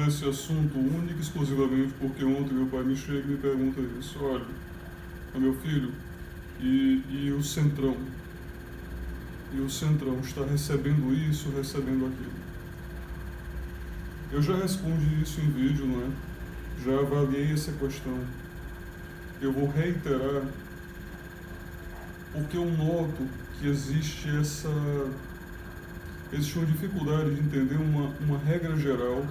nesse assunto único e exclusivamente porque ontem meu pai me chega e me pergunta isso. Olha, meu filho, e o Centrão? E o Centrão está recebendo isso, recebendo aquilo? Eu já respondi isso em vídeo, não é? Já avaliei essa questão. Eu vou reiterar porque eu noto que existe uma dificuldade de entender uma regra geral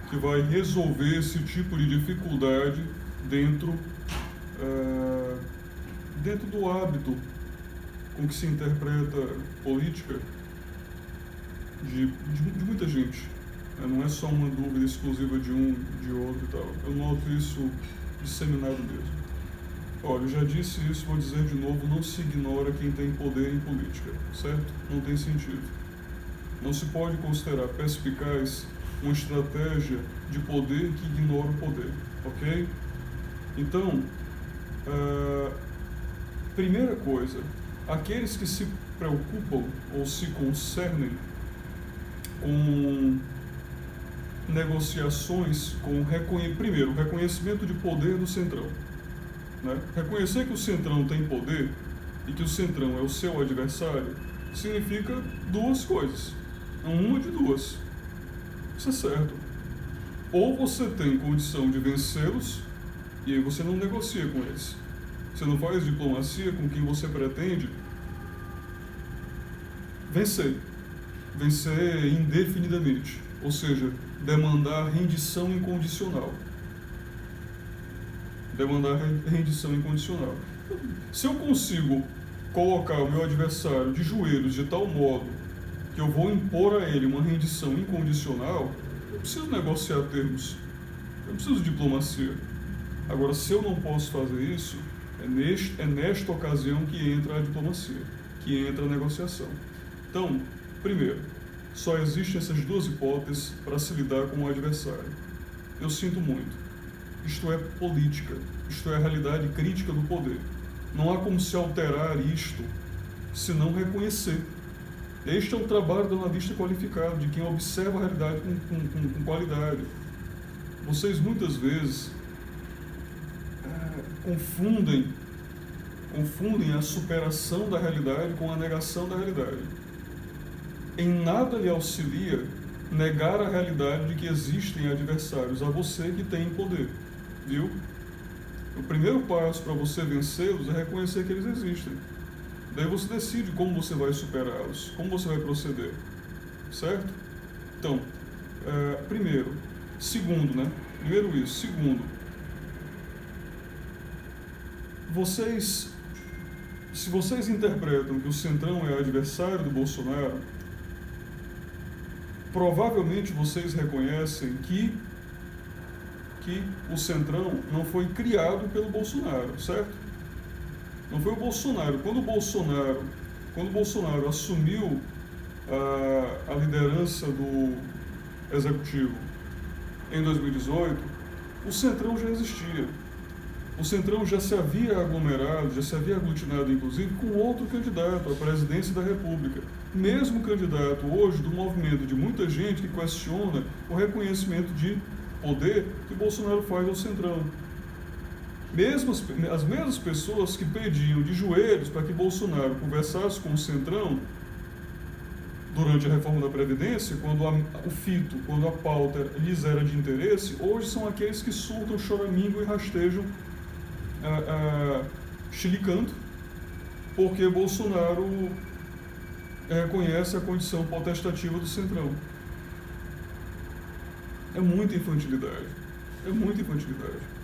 que vai resolver esse tipo de dificuldade dentro, dentro do hábito com que se interpreta política de muita gente. Não é só uma dúvida exclusiva de um, de outro e tal. Eu noto isso disseminado mesmo. Olha, eu já disse isso, vou dizer de novo, não se ignora quem tem poder em política, certo? Não tem sentido. Não se pode considerar perspicaz uma estratégia de poder que ignora o poder, ok? Então, primeira coisa, aqueles que se preocupam ou se concernem com negociações com primeiro, o reconhecimento de poder do Centrão. Né? Reconhecer que o Centrão tem poder e que o Centrão é o seu adversário significa duas coisas. Uma de duas. Isso é certo. Ou você tem condição de vencê-los e aí você não negocia com eles. Você não faz diplomacia com quem você pretende vencer. Vencer indefinidamente. Ou seja, demandar rendição incondicional. Demandar rendição incondicional. Se eu consigo colocar o meu adversário de joelhos de tal modo que eu vou impor a ele uma rendição incondicional, eu preciso negociar termos. Eu preciso de diplomacia. Agora, se eu não posso fazer isso, é nesta ocasião que entra a diplomacia, que entra a negociação. Então, primeiro, só existem essas duas hipóteses para se lidar com o adversário. Eu sinto muito. Isto é política. Isto é a realidade crítica do poder. Não há como se alterar isto se não reconhecer. Este é o trabalho do analista qualificado, de quem observa a realidade com qualidade. Vocês muitas vezes confundem a superação da realidade com a negação da realidade. Em nada lhe auxilia negar a realidade de que existem adversários a você que tem poder, viu? O primeiro passo para você vencê-los é reconhecer que eles existem. Daí você decide como você vai superá-los, como você vai proceder, certo? Então, primeiro. Segundo, né? Primeiro isso. Segundo, se vocês interpretam que o Centrão é adversário do Bolsonaro, provavelmente vocês reconhecem que o Centrão não foi criado pelo Bolsonaro, certo? Não foi o Bolsonaro. Quando o Bolsonaro assumiu a liderança do Executivo em 2018, o Centrão já existia. O Centrão já se havia aglomerado, já se havia aglutinado, inclusive, com outro candidato à presidência da República. Mesmo candidato hoje do movimento de muita gente que questiona o reconhecimento de poder que Bolsonaro faz ao Centrão. As mesmas pessoas que pediam de joelhos para que Bolsonaro conversasse com o Centrão durante a reforma da Previdência, quando quando a pauta lhes era de interesse, hoje são aqueles que surtam choramingo e rastejam chilicando, porque Bolsonaro reconhece a condição potestativa do Centrão. É muita infantilidade. É muita infantilidade.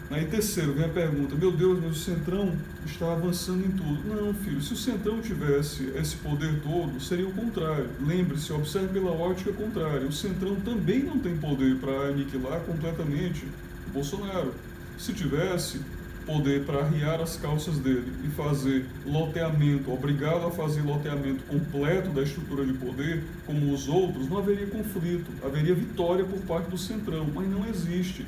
Aí, terceiro, vem a pergunta: meu Deus, mas o Centrão está avançando em tudo. Não, filho, se o Centrão tivesse esse poder todo, seria o contrário. Lembre-se, observe pela ótica contrária. O Centrão também não tem poder para aniquilar completamente o Bolsonaro. Se tivesse poder para arriar as calças dele e fazer loteamento, obrigá-lo a fazer loteamento completo da estrutura de poder, como os outros, não haveria conflito, haveria vitória por parte do Centrão, mas não existe.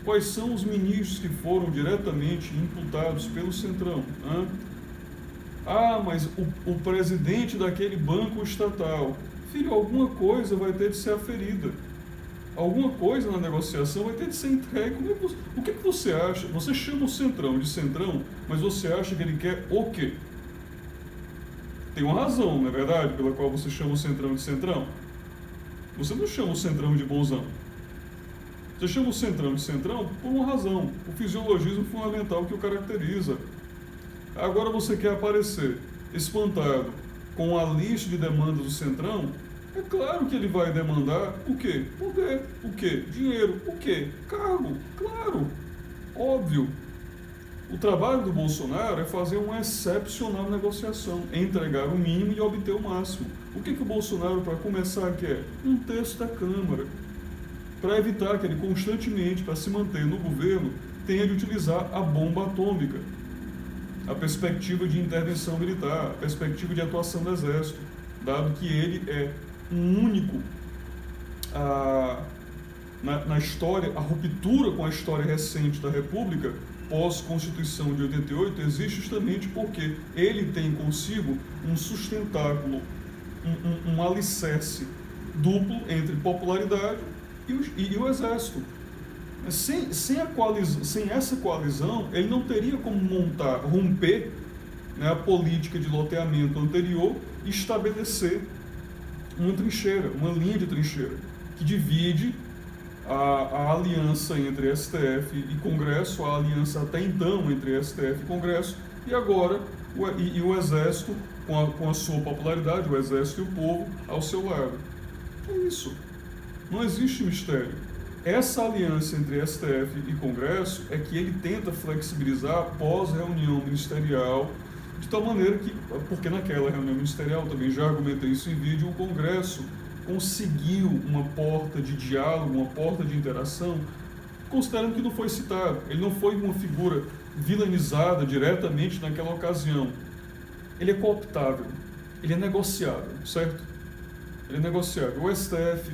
Quais são os ministros que foram diretamente imputados pelo Centrão? Mas o presidente daquele banco estatal. filho, alguma coisa vai ter de ser aferida. Alguma coisa na negociação vai ter de ser entregue. O que você acha? Você chama o Centrão de Centrão, mas você acha que ele quer o quê? Tem uma razão, não é verdade, pela qual você chama o Centrão de Centrão? Você não chama o Centrão de bonzão. Você chama o Centrão de Centrão por uma razão, o fisiologismo fundamental que o caracteriza. Agora você quer aparecer espantado com a lista de demandas do Centrão? É claro que ele vai demandar o quê? Poder. O quê? Dinheiro. O quê? Cargo. Claro. Óbvio. O trabalho do Bolsonaro é fazer uma excepcional negociação, é entregar o mínimo e obter o máximo. O que o Bolsonaro, para começar, quer? Um terço da Câmara. Para evitar que ele constantemente, para se manter no governo, tenha de utilizar a bomba atômica. A perspectiva de intervenção militar, a perspectiva de atuação do Exército, dado que ele é um único na história, a ruptura com a história recente da República, pós-Constituição de 88, existe justamente porque ele tem consigo um sustentáculo, um alicerce duplo entre popularidade e o Exército. Sem essa coalizão, ele não teria como romper, né, a política de loteamento anterior e estabelecer uma trincheira, uma linha de trincheira, que divide a aliança entre STF e Congresso, a aliança até então entre STF e Congresso, e agora o Exército, com a sua popularidade, o Exército e o povo ao seu lado. É isso. Não existe mistério. Essa aliança entre STF e Congresso é que ele tenta flexibilizar após a reunião ministerial, de tal maneira que, porque naquela reunião ministerial, também já argumentei isso em vídeo, o Congresso conseguiu uma porta de diálogo, uma porta de interação, considerando que não foi citado. Ele não foi uma figura vilanizada diretamente naquela ocasião. Ele é cooptável, ele é negociável, certo? Ele é negociável. O STF,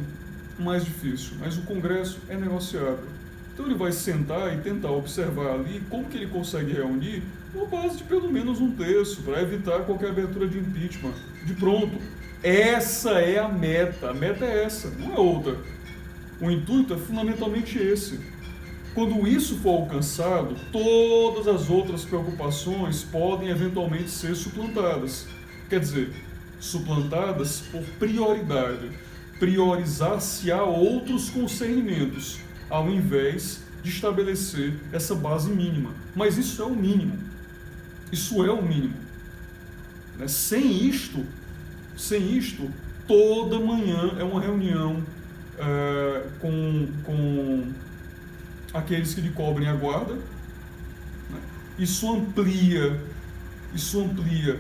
mais difícil, mas o Congresso é negociável. Então ele vai sentar e tentar observar ali como que ele consegue reunir uma base de pelo menos um terço, para evitar qualquer abertura de impeachment. De pronto. Essa é a meta é essa, não é outra. O intuito é fundamentalmente esse. Quando isso for alcançado, todas as outras preocupações podem eventualmente ser suplantadas. Quer dizer, suplantadas por prioridade. Priorizar-se-á outros concernimentos, ao invés de estabelecer essa base mínima. Mas isso é o mínimo. Isso é o mínimo. Sem isto, toda manhã é uma reunião com aqueles que lhe cobrem a guarda. Né? Isso amplia,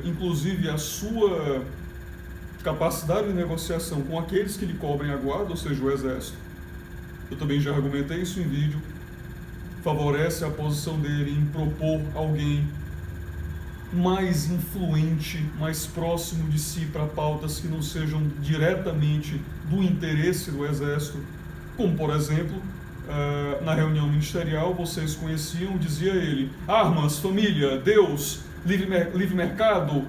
inclusive, a sua capacidade de negociação com aqueles que lhe cobrem a guarda, ou seja, o Exército. Eu também já argumentei isso em vídeo. Favorece a posição dele em propor alguém mais influente, mais próximo de si para pautas que não sejam diretamente do interesse do Exército, como, por exemplo, na reunião ministerial, vocês conheciam, dizia ele, armas, família, Deus, livre mercado,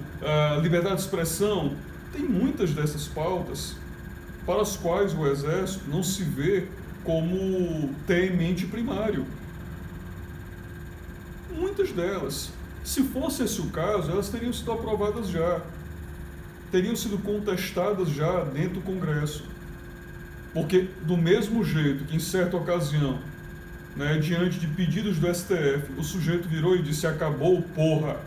liberdade de expressão. Tem muitas dessas pautas para as quais o Exército não se vê como temente primário. Muitas delas. Se fosse esse o caso, elas teriam sido aprovadas já. Teriam sido contestadas já dentro do Congresso. Porque, do mesmo jeito que em certa ocasião, né, diante de pedidos do STF, o sujeito virou e disse, acabou, porra.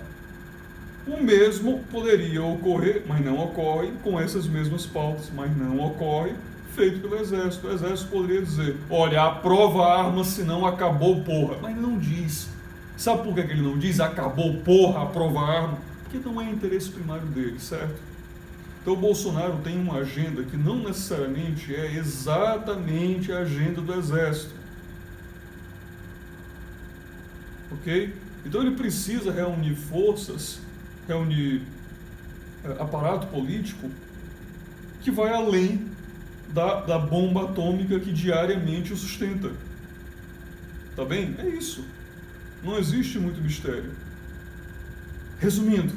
O mesmo poderia ocorrer, mas não ocorre, com essas mesmas pautas, mas não ocorre, feito pelo Exército. O Exército poderia dizer, olha, aprova a arma, senão acabou, porra. Mas não diz. Sabe por que ele não diz, acabou, porra, aprova a arma? Porque não é interesse primário dele, certo? Então o Bolsonaro tem uma agenda que não necessariamente é exatamente a agenda do Exército. Ok? Então ele precisa reunir forças, reunir aparato político que vai além da bomba atômica que diariamente o sustenta. Tá bem? É isso. Não existe muito mistério. Resumindo,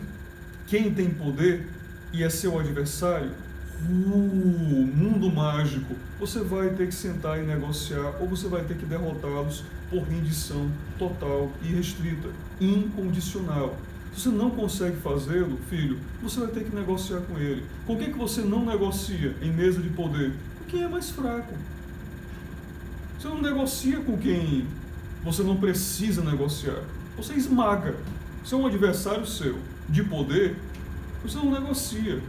quem tem poder e é seu adversário, mundo mágico, você vai ter que sentar e negociar, ou você vai ter que derrotá-los por rendição total e restrita, incondicional. Se você não consegue fazê-lo, filho, você vai ter que negociar com ele. Com quem que você não negocia em mesa de poder? Com quem é mais fraco. Você não negocia com quem você não precisa negociar. Você esmaga. Se é um adversário seu de poder, você não negocia.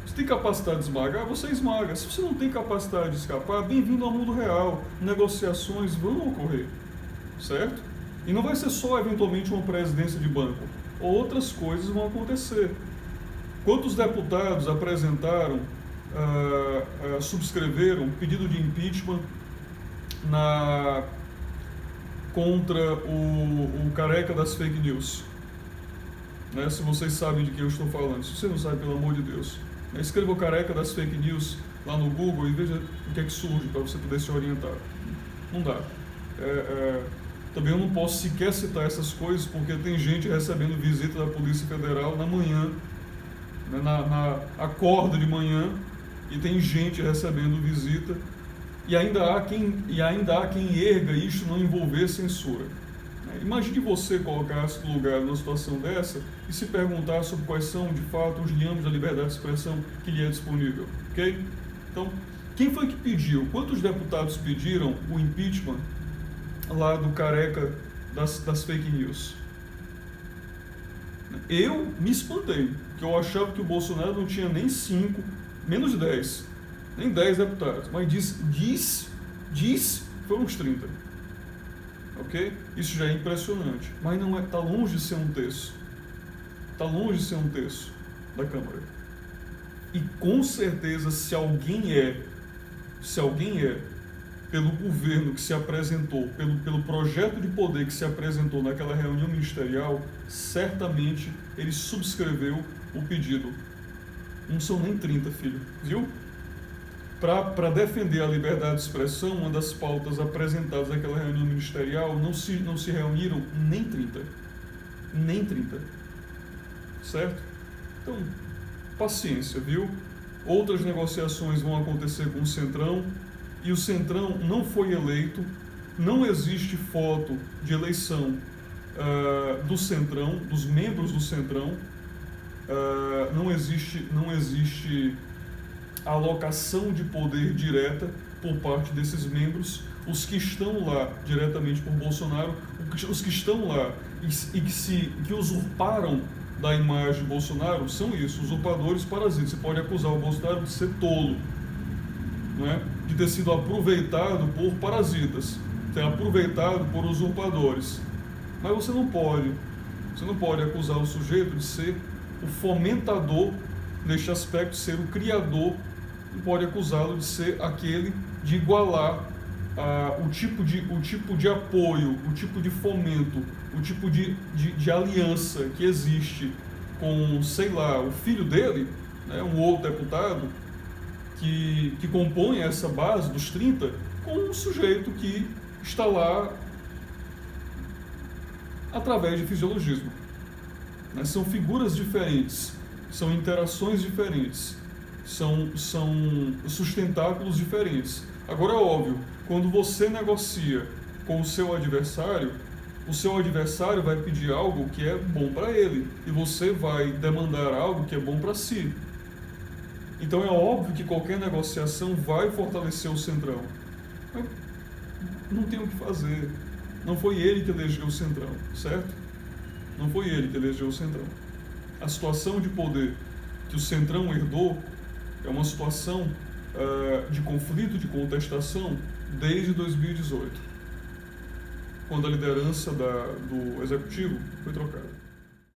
Se tem capacidade de esmagar, você esmaga. Se você não tem capacidade de escapar, bem-vindo ao mundo real. Negociações vão ocorrer, certo? E não vai ser só, eventualmente, uma presidência de banco. Outras coisas vão acontecer. Quantos deputados apresentaram, subscreveram pedido de impeachment contra o careca das fake news? Né? Se vocês sabem de quem eu estou falando. Se você não sabe, pelo amor de Deus, escreva o careca das fake news lá no Google e veja o que é que surge para você poder se orientar. Não dá. Também eu não posso sequer citar essas coisas porque tem gente recebendo visita da Polícia Federal na manhã, né, na acorda de manhã, e tem gente recebendo visita, e ainda há quem erga isto não envolver censura. Imagine você colocar-se no lugar numa situação dessa e se perguntar sobre quais são, de fato, os limites da liberdade de expressão que lhe é disponível, ok? Então, quem foi que pediu? Quantos deputados pediram o impeachment lá do careca das fake news? Eu me espantei, porque eu achava que o Bolsonaro não tinha nem 5, menos de 10, nem 10 deputados, mas diz foram uns 30. Ok? Isso já é impressionante, mas não é, está longe de ser um terço. Está longe de ser um terço da Câmara. E com certeza, se alguém é, pelo governo que se apresentou, pelo projeto de poder que se apresentou naquela reunião ministerial, certamente ele subscreveu o pedido. Não são nem 30, filho, viu? Para defender a liberdade de expressão, uma das pautas apresentadas naquela reunião ministerial, não se reuniram nem 30. Nem 30. Certo? Então, paciência, viu? Outras negociações vão acontecer com o Centrão, e o Centrão não foi eleito, não existe foto de eleição do Centrão, dos membros do Centrão, não existe alocação de poder direta por parte desses membros. Os que estão lá diretamente por Bolsonaro, os que estão lá e que usurparam da imagem de Bolsonaro são isso, usurpadores, parasitas. Você pode acusar o Bolsonaro de ser tolo, não é? De ter sido aproveitado por parasitas, ter aproveitado por usurpadores. Mas você não pode acusar o sujeito de ser o fomentador neste aspecto, ser o criador, e pode acusá-lo de ser aquele de igualar o tipo de apoio, o tipo de fomento, o tipo de aliança que existe com, sei lá, o filho dele, né, um outro deputado, que compõe essa base dos 30, com um sujeito que está lá através de fisiologismo. Né? São figuras diferentes, são interações diferentes, são sustentáculos diferentes. Agora, é óbvio, quando você negocia com o seu adversário vai pedir algo que é bom para ele, e você vai demandar algo que é bom para si. Então é óbvio que qualquer negociação vai fortalecer o Centrão. Mas não tem o que fazer. Não foi ele que elegeu o Centrão, certo? Não foi ele que elegeu o Centrão. A situação de poder que o Centrão herdou é uma situação de conflito, de contestação, desde 2018, quando a liderança do Executivo foi trocada.